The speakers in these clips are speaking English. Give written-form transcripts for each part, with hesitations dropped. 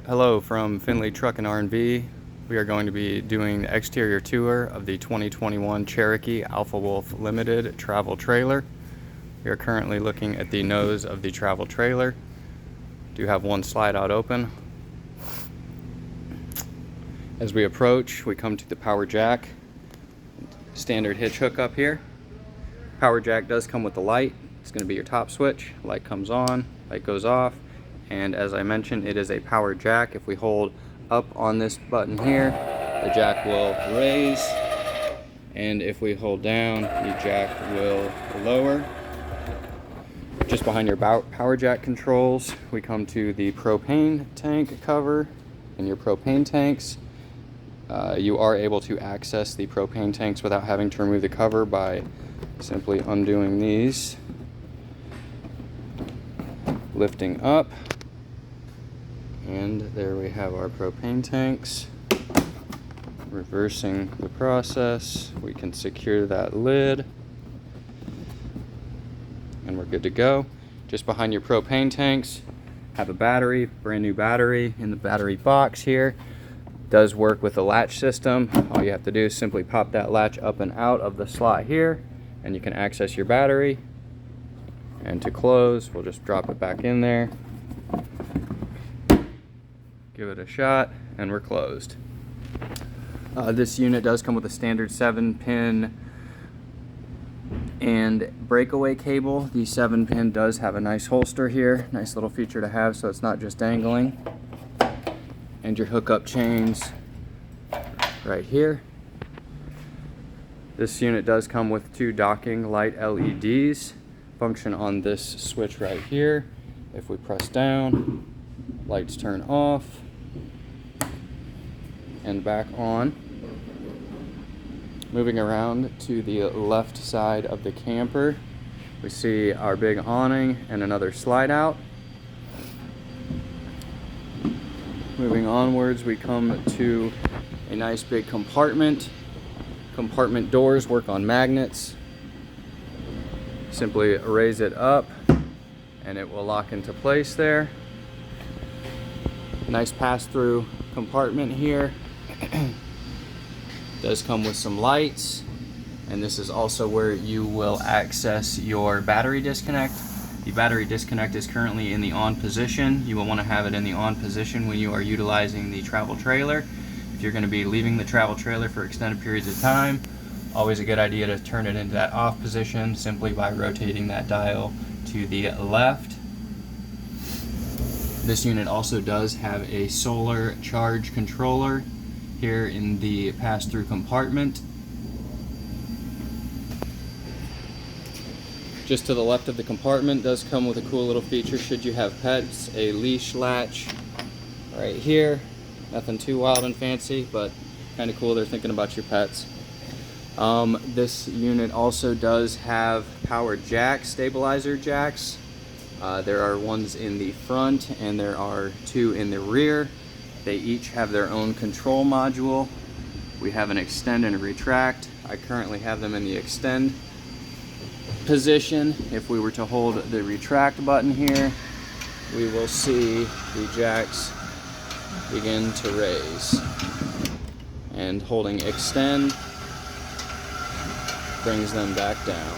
Hello from Finley Truck and R&V. We are going to be doing the exterior tour of the 2021 Cherokee Alpha Wolf Limited travel trailer. We are currently looking at the nose of the travel trailer. Do have one slide out open. As we approach, we come to the power jack. Standard hitch hookup here. Power jack does come with the light. It's going to be your top switch. Light comes on, light goes off. And as I mentioned, it is a power jack. If we hold up on this button here, the jack will raise. And if we hold down, the jack will lower. Just behind your power jack controls, we come to the propane tank cover and your propane tanks. You are able to access the propane tanks without having to remove the cover by simply undoing these, lifting up. And there we have our propane tanks. Reversing the process, we can secure that lid and we're good to go. Just behind your propane tanks, have a battery, brand new battery in the battery box here. Does work with the latch system. All you have to do is simply pop that latch up and out of the slot here and you can access your battery. And to close, we'll just drop it back in there. Give it a shot and we're closed. This unit does come with a standard 7-pin and breakaway cable. The 7-pin does have a nice holster here, nice little feature to have so it's not just dangling. And your hookup chains right here. This unit does come with 2 docking light LEDs. Function on this switch right here. If we press down, lights turn off and back on. Moving around to the left side of the camper, we see our big awning and another slide out. Moving onwards, we come to a nice big compartment. Compartment doors work on magnets. Simply raise it up and it will lock into place there. Nice pass-through compartment here. Does come with some lights, and this is also where you will access your battery disconnect. The battery disconnect is currently in the on position. You will want to have it in the on position when you are utilizing the travel trailer. If you're going to be leaving the travel trailer for extended periods of time, always a good idea to turn it into that off position simply by rotating that dial to the left. This unit also does have a solar charge controller here in the pass-through compartment. Just to the left of the compartment does come with a cool little feature should you have pets, a leash latch right here. Nothing too wild and fancy, but kind of cool they're thinking about your pets. This unit also does have power jack, stabilizer jacks. There are ones in the front and there are 2 in the rear. They each have their own control module. We have an extend and a retract. I currently have them in the extend position. If we were to hold the retract button here, we will see the jacks begin to raise. And holding extend brings them back down.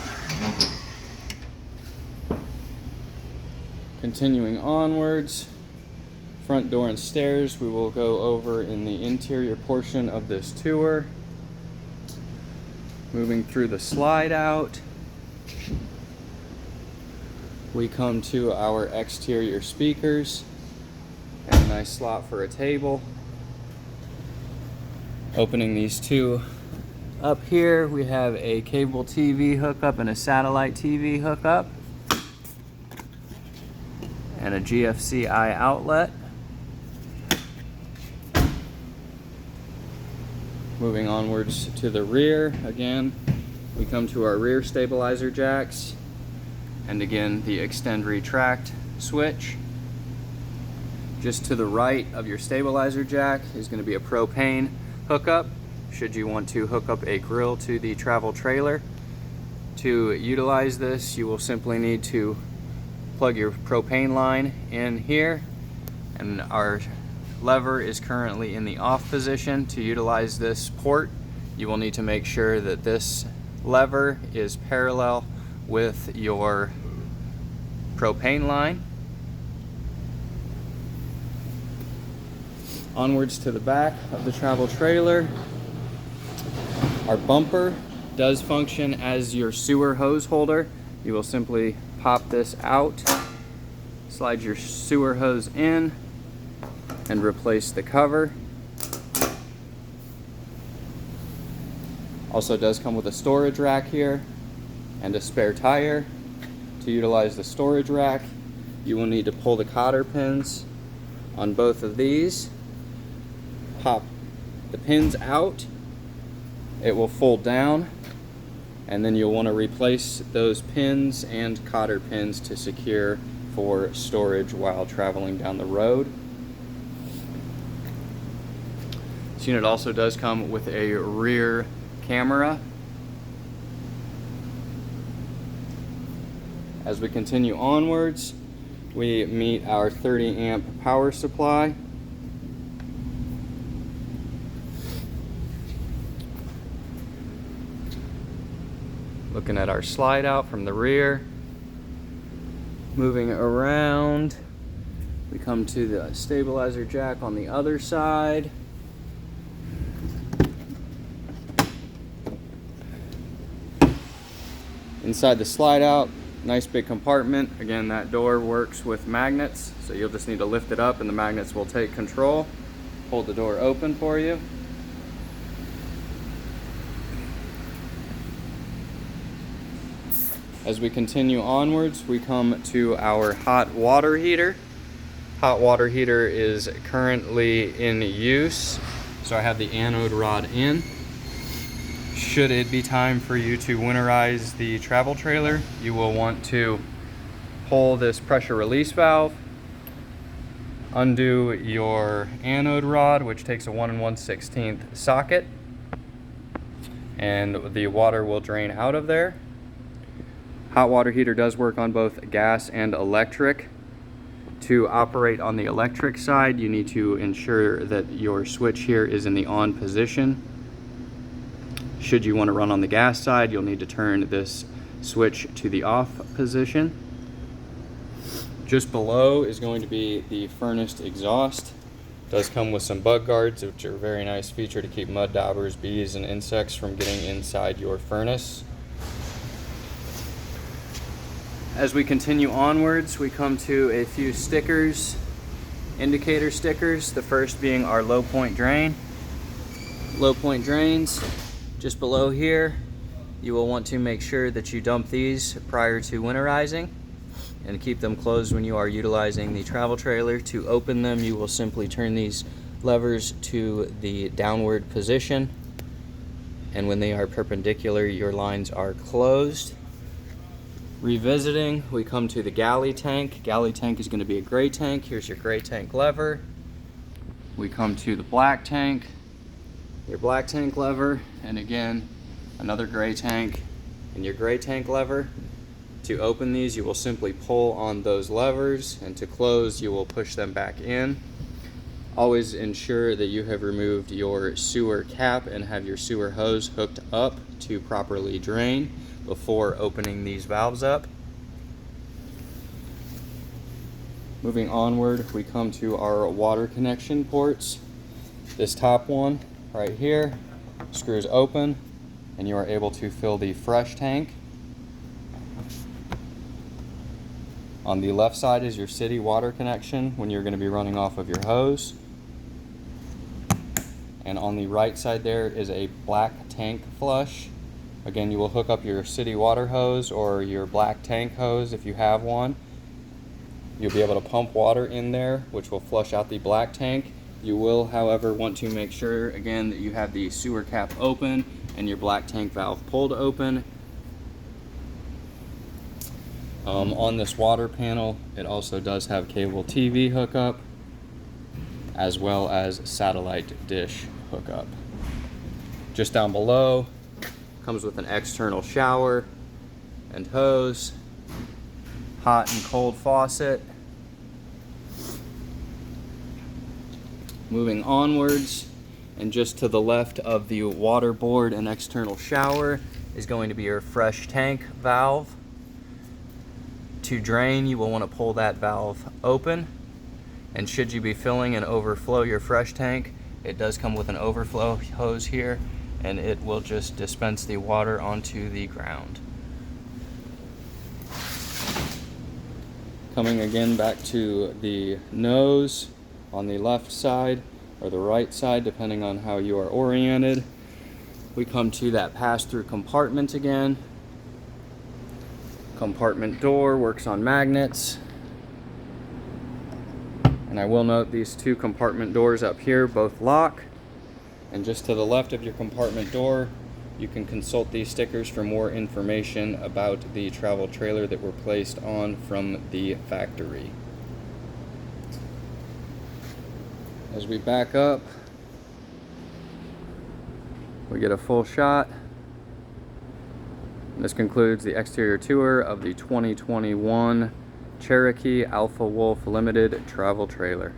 Continuing onwards, front door and stairs we will go over in the interior portion of this tour. Moving through the slide out, we come to our exterior speakers and a nice slot for a table. Opening these 2 up here, we have a cable TV hookup and a satellite TV hookup and a GFCI outlet. Moving onwards to the rear, again, we come to our rear stabilizer jacks and again the extend retract switch. Just to the right of your stabilizer jack is going to be a propane hookup should you want to hook up a grill to the travel trailer. To utilize this, you will simply need to plug your propane line in here, and our lever is currently in the off position. To utilize this port, you will need to make sure that this lever is parallel with your propane line. Onwards to the back of the travel trailer. Our bumper does function as your sewer hose holder. You will simply pop this out, slide your sewer hose in, and replace the cover. Also does come with a storage rack here and a spare tire. To utilize the storage rack, you will need to pull the cotter pins on both of these, pop the pins out, it will fold down, and then you'll want to replace those pins and cotter pins to secure for storage while traveling down the road. This unit also does come with a rear camera. As we continue onwards, we meet our 30 amp power supply. Looking at our slide out from the rear. Moving around, we come to the stabilizer jack on the other side. Inside the slide out, nice big compartment. Again, that door works with magnets, so you'll just need to lift it up and the magnets will take control. Hold the door open for you. As we continue onwards, we come to our hot water heater. Hot water heater is currently in use, so I have the anode rod in. Should it be time for you to winterize the travel trailer, you will want to pull this pressure release valve, undo your anode rod, which takes a 1 1/16 socket, and the water will drain out of there. Hot water heater does work on both gas and electric. To operate on the electric side, you need to ensure that your switch here is in the on position. Should you want to run on the gas side, you'll need to turn this switch to the off position. Just below is going to be the furnace exhaust. It does come with some bug guards, which are a very nice feature to keep mud daubers, bees, and insects from getting inside your furnace. As we continue onwards, we come to a few stickers, indicator stickers, the first being our low point drain. Low point drains, just below here, you will want to make sure that you dump these prior to winterizing and keep them closed when you are utilizing the travel trailer. To open them, you will simply turn these levers to the downward position, and when they are perpendicular, your lines are closed. Revisiting, we come to the galley tank. Galley tank is going to be a gray tank. Here's your gray tank lever. We come to the black tank, your black tank lever, and again, another gray tank and your gray tank lever. To open these, you will simply pull on those levers, and to close, you will push them back in. Always ensure that you have removed your sewer cap and have your sewer hose hooked up to properly drain before opening these valves up. Moving onward, we come to our water connection ports. This top one right here screws open, and you are able to fill the fresh tank. On the left side is your city water connection when you're going to be running off of your hose. And on the right side there is a black tank flush. Again, you will hook up your city water hose or your black tank hose if you have one. You'll be able to pump water in there, which will flush out the black tank. You will, however, want to make sure, again, that you have the sewer cap open and your black tank valve pulled open. On this water panel, it also does have cable TV hookup, as well as satellite dish hookup. Just down below, comes with an external shower and hose, hot and cold faucet. Moving onwards, and just to the left of the water board and external shower is going to be your fresh tank valve. To drain, you will want to pull that valve open, and should you be filling and overflow your fresh tank, it does come with an overflow hose here, and it will just dispense the water onto the ground. Coming again back to the nose on the left side or the right side, depending on how you are oriented, we come to that pass-through compartment again. Compartment door works on magnets. And I will note these two compartment doors up here both lock. And just to the left of your compartment door, you can consult these stickers for more information about the travel trailer that were placed on from the factory. As we back up, we get a full shot. And this concludes the exterior tour of the 2021 Cherokee Alpha Wolf Limited travel trailer.